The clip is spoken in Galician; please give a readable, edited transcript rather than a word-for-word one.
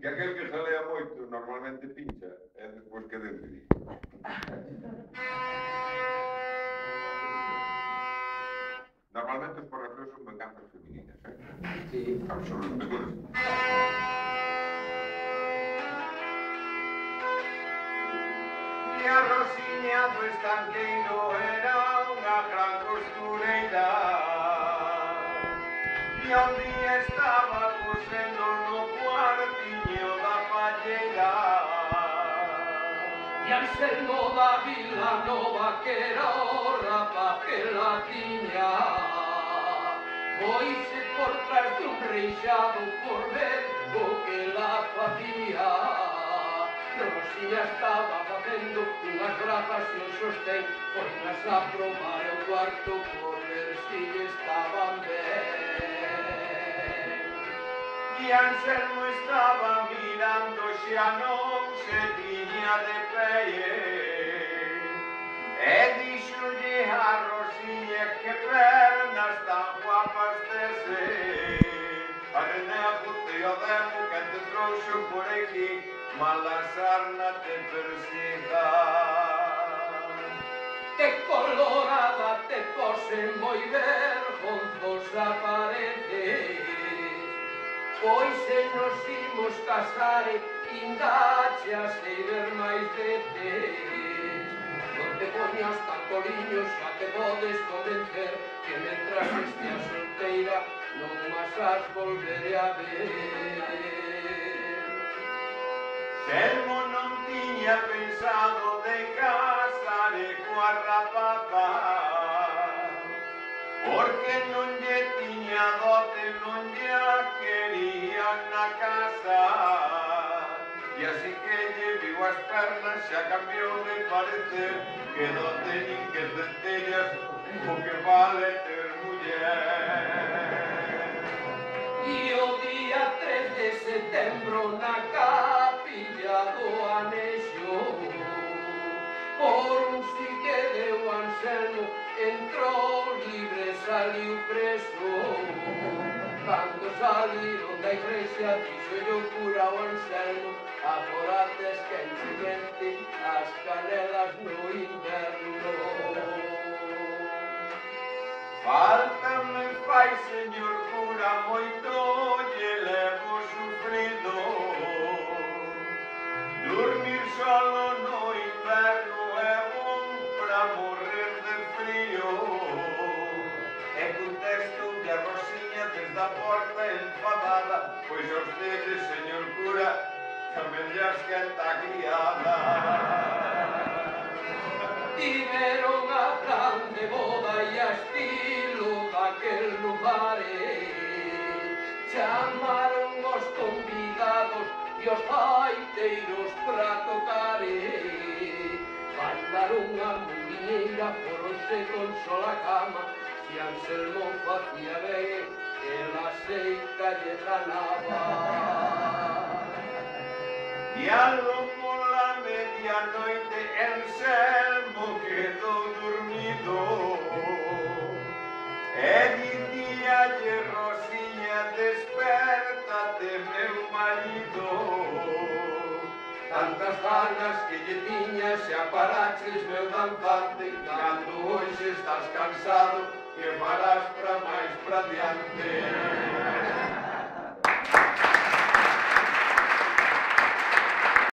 Que aquel que jalea moito normalmente pincha, e despois que decidi. Normalmente os porraceos son venganzas femininas, Sí. Absolutamente. E a Rosiña do estanqueiro era unha gran costureira. E un día estaba cosendo no cuartiño da palleira. E Anselmo da Vila Nova, que era o rapaz que la tiña, foise por trás dun reixado por ver o que la facía. Rosiña estaba facendo unhas grazas e un sostén, foinas a probar o cuarto por ver si estaban ben. E Anselmo estaba mirando xa non se tiña de pé. E díxolle a Rosiña que pernas tan guapas dese. Arrenego te o demo que te trouxo por aquí, mala sarna te persiga. Que colorada te pose moi vergonzosa pareces, pois se nos imos casar inda xa sei ver máis veces. Non te poñas tan coriños, xa te podes convencer que mentras estea solteira non as has volveré a ver. Selmo non tiña pensado de casare coa rapaza, porque non lle tiña dote, non lle querían na casa. E así que lle viu as pernas xa cambiou de parecer, que dote nin que centellas o que vale ter muller. E o día 3 de setembro na capilla do Anexo, por un sí que deu Anselmo, entrou libre, saliu preso. Cando saliron da igrexa, dixolle o cura ao Anselmo: agora tes que enchente as canelas no inverno. Falta-me fai, señor cura, moito lle levo sufrido. Dormir solo no inverno é bom pra morrer de frío. E contestou-lle a Rosiña desde a porta enfadada: pois a ustedes, señor cura, tamén lle esquenta a criada. Tiveron a grande boda e a estilo daquel lugar. Chamaron os convidados e os gaiteiros pra tocar. Bailaron a muliñeira, foronse con sola cama. Si Anselmo facía ben, ela seica lle ganaba. E algo pola medianoite Anselmo quedou dormido. E dicíalle Rosiña: despértate, meu marido. Tantas ganas que lle tiña xa paraches, meu danzante, cando hoxe estás cansado, Que farás pra máis pra diante.